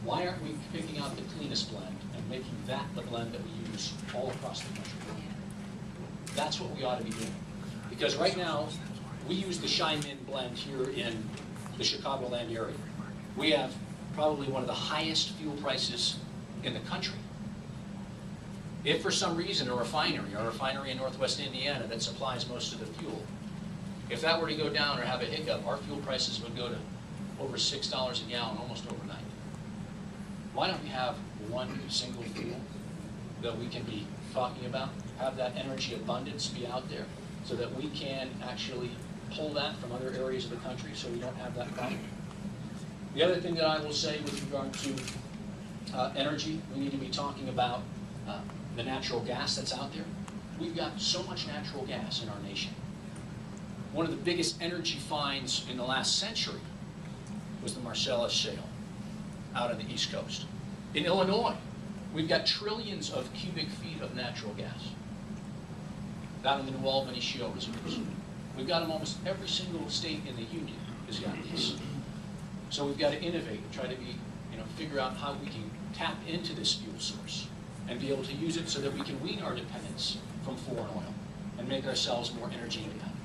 Why aren't we picking out the cleanest blend and making that the blend that we use all across the country? That's what we ought to be doing. Because right now, we use the Shine-In blend here in the Chicagoland area. We have probably one of the highest fuel prices in the country. If for some reason a refinery in Northwest Indiana that supplies most of the fuel, if that were to go down or have a hiccup, our fuel prices would go to over $6 a gallon almost overnight. Why don't we have one single fuel that we can be talking about, have that energy abundance be out there so that we can actually pull that from other areas of the country so we don't have that problem? The other thing that I will say with regard to energy, we need to be talking about the natural gas that's out there. We've got so much natural gas in our nation. One of the biggest energy finds in the last century was the Marcellus Shale out on the East Coast. In Illinois, we've got trillions of cubic feet of natural gas. Down in the New Albany Shale reserves. We've got them almost every single state in the union has got these. So we've got to innovate and try to be, figure out how we can tap into this fuel source and be able to use it so that we can wean our dependence from foreign oil and make ourselves more energy independent.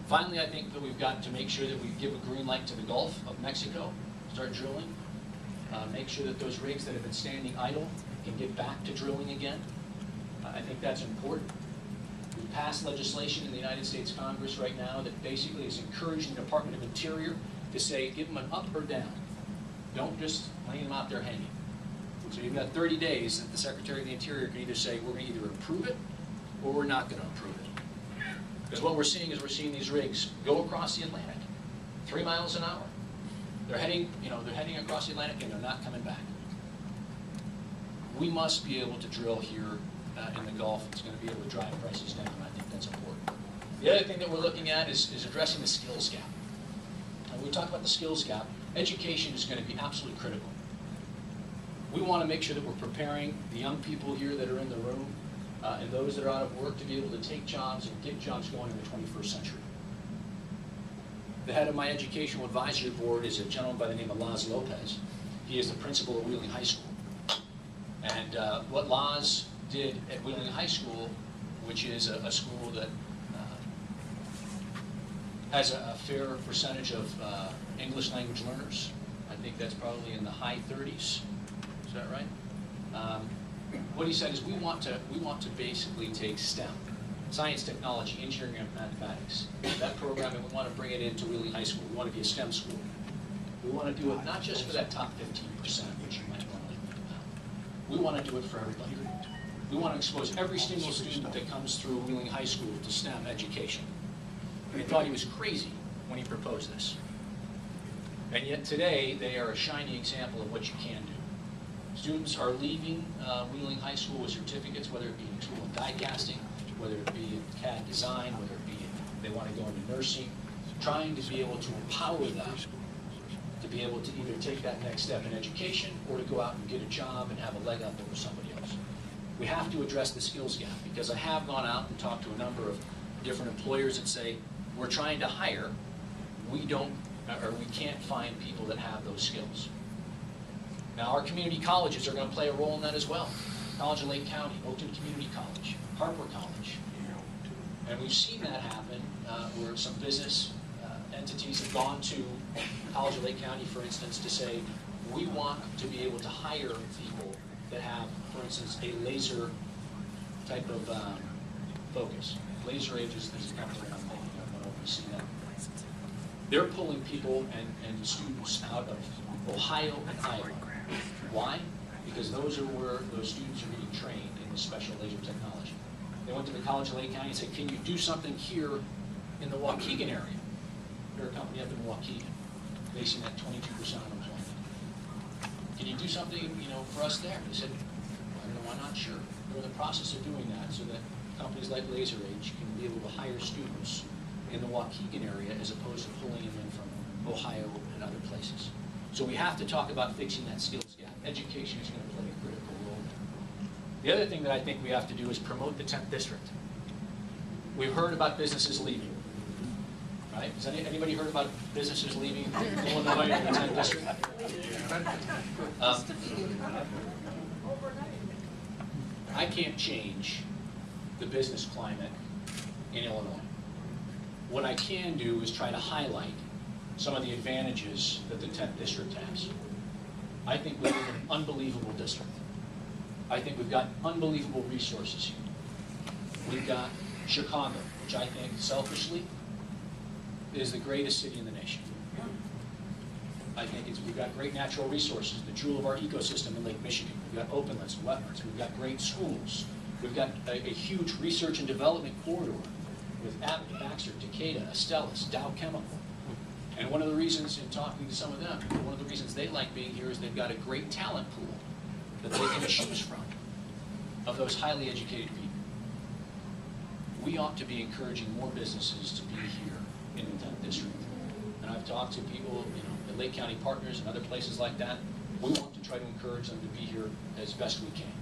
Finally, I think that we've got to make sure that we give a green light to the Gulf of Mexico, start drilling, make sure that those rigs that have been standing idle can get back to drilling again. I think that's important. We've passed legislation in the United States Congress right now that basically is encouraging the Department of Interior to say, give them an up or down. Don't just lay them out there hanging. So you've got 30 days that the Secretary of the Interior can either say, we're going to either approve it or we're not going to approve it. Because what we're seeing is we're seeing these rigs go across the Atlantic, 3 miles an hour. They're heading across the Atlantic and they're not coming back. We must be able to drill here in the Gulf. It's going to be able to drive prices down, and I think that's important. The other thing that we're looking at is addressing the skills gap. And when we talk about the skills gap, education is going to be absolutely critical. We want to make sure that we're preparing the young people here that are in the room and those that are out of work to be able to take jobs and get jobs going in the 21st century. The head of my educational advisory board is a gentleman by the name of Laz Lopez. He is the principal of Wheeling High School. And what Laz did at Wheeling High School, which is a school that has a fair percentage of English language learners. I think that's probably in the high 30s. Is that right? What he said is we want to basically take STEM, science, technology, engineering, and mathematics. That program, and we want to bring it into Wheeling High School. We want to be a STEM school. We want to do it not just for that top 15%, which you might want to think about. We want to do it for everybody. We want to expose every single student that comes through Wheeling High School to STEM education. They thought he was crazy when he proposed this. And yet today, they are a shining example of what you can do. Students are leaving Wheeling High School with certificates, whether it be in tool and die casting, whether it be in CAD design, whether it be they want to go into nursing, trying to be able to empower them to be able to either take that next step in education or to go out and get a job and have a leg up over somebody else. We have to address the skills gap, because I have gone out and talked to a number of different employers that say, we're trying to hire, we can't find people that have those skills. Now, our community colleges are going to play a role in that as well. College of Lake County, Oakton Community College, Harper College. And we've seen that happen where some business entities have gone to College of Lake County, for instance, to say, we want to be able to hire people that have, for instance, a laser type of focus. Laser Age is the company I'm thinking of when I oversee that. They're pulling people and students out of Ohio and Iowa. Why? Because those are where those students are being trained in the special laser technology. They went to the College of Lake County and said, can you do something here in the Waukegan area? They're a company up in Waukegan, facing that 22% unemployment. Can you do something, for us there? They said, why not? Sure. They're in the process of doing that so that companies like Laser Age can be able to hire students in the Waukegan area as opposed to pulling them in from Ohio and other places. So we have to talk about fixing that skills gap. Education is going to play a critical role. The other thing that I think we have to do is promote the 10th district. We've heard about businesses leaving, right? Has anybody heard about businesses leaving Illinois in the 10th district? I can't change the business climate in Illinois. What I can do is try to highlight some of the advantages that the 10th district has. I think we live in an unbelievable district. I think we've got unbelievable resources here. We've got Chicago, which I think, selfishly, is the greatest city in the nation. I think we've got great natural resources, the jewel of our ecosystem in Lake Michigan. We've got openlands and wetlands. We've got great schools. We've got a huge research and development corridor with Abbott, Baxter, Takeda, Astellas, Dow Chemical. And one of the reasons, in talking to some of them, one of the reasons they like being here is they've got a great talent pool that they can choose from of those highly educated people. We ought to be encouraging more businesses to be here in the 10th district. And I've talked to people, at Lake County Partners and other places like that. We want to try to encourage them to be here as best we can.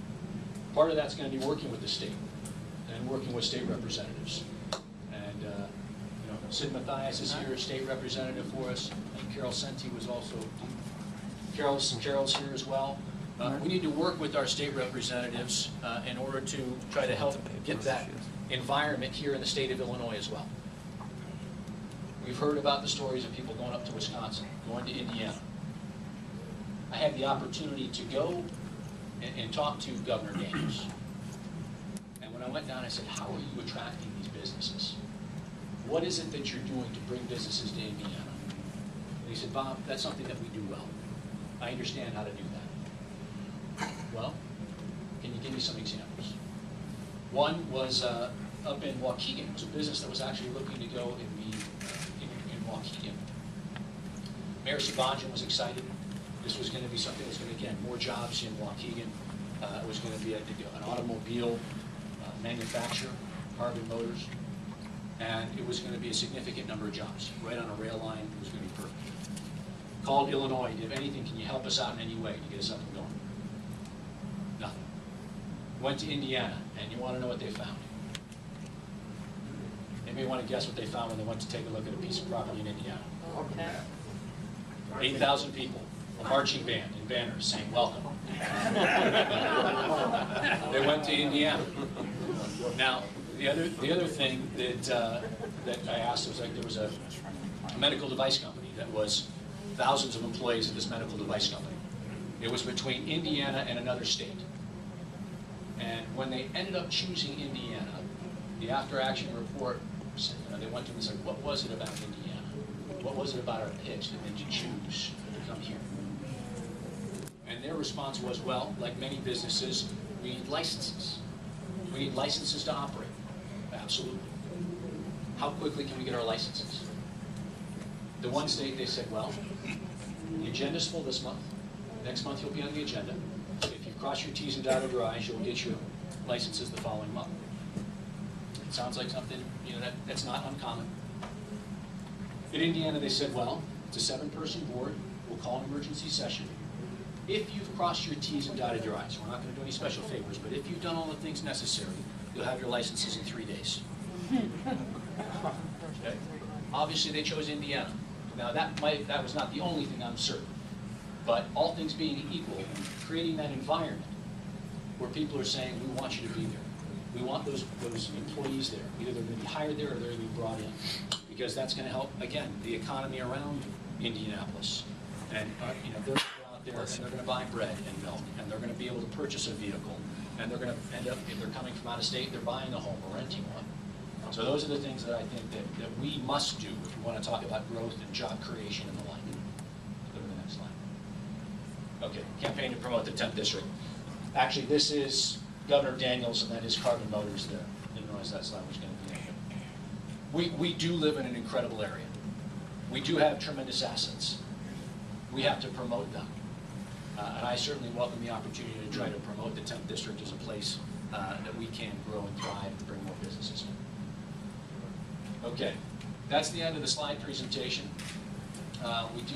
Part of that's going to be working with the state and working with state representatives. And Sid Mathias is here, state representative for us. And Carol Senti was also, Carol's here as well. We need to work with our state representatives in order to try to help get that environment here in the state of Illinois as well. We've heard about the stories of people going up to Wisconsin, going to Indiana. I had the opportunity to go and talk to Governor Daniels. And when I went down, I said, how are you attracting these businesses? What is it that you're doing to bring businesses to Indiana? And he said, Bob, that's something that we do well. I understand how to do that. Well, can you give me some examples? One was up in Waukegan. It was a business that was actually looking to go in Waukegan. Mayor Sabajian was excited. This was going to be something that was going to get more jobs in Waukegan. It was going to be an automobile manufacturer, Carbon Motors, and it was going to be a significant number of jobs right on a rail line. It was going to be perfect. Called Illinois. If anything, can you help us out in any way to get us up and going? Nothing. Went to Indiana, and you want to know what they found? They may want to guess what they found when they went to take a look at a piece of property in Indiana. Okay. 8,000 people, a marching band and banners saying welcome. They went to Indiana. Now, the other thing that I asked was, like, there was a medical device company that was thousands of employees at this medical device company. It was between Indiana and another state. And when they ended up choosing Indiana, the after-action report, they went to them and said, what was it about Indiana? What was it about our pitch that made you choose to come here? And their response was, well, like many businesses, we need licenses. We need licenses to operate. Absolutely. How quickly can we get our licenses? The one state, they said, well, the agenda's full this month. Next month you'll be on the agenda. If you cross your T's and dotted your I's, you'll get your licenses the following month. It sounds like something, that's not uncommon. In Indiana, they said, well, it's a 7-person board. We'll call an emergency session. If you've crossed your T's and dotted your I's, we're not going to do any special favors, but if you've done all the things necessary, you'll have your licenses in 3 days. Okay. Obviously, they chose Indiana. Now, that was not the only thing, I'm certain. But all things being equal, creating that environment where people are saying, we want you to be there. We want those employees there. Either they're going to be hired there or they're going to be brought in. Because that's going to help, again, the economy around Indianapolis. And they're out there and they're going to buy bread and milk, and they're going to be able to purchase a vehicle, and they're going to end up, if they're coming from out of state, they're buying a home or renting one. So those are the things that I think that we must do if we want to talk about growth and job creation and the like. Go to the next slide. Okay, campaign to promote the 10th district. Actually, this is Governor Daniels, and that is Carbon Motors there. Didn't realize that slide was going to be there. We do live in an incredible area. We do have tremendous assets. We have to promote them. And I certainly welcome the opportunity to try to promote the 10th district as a place that we can grow and thrive and bring more businesses in. Okay, that's the end of the slide presentation. We do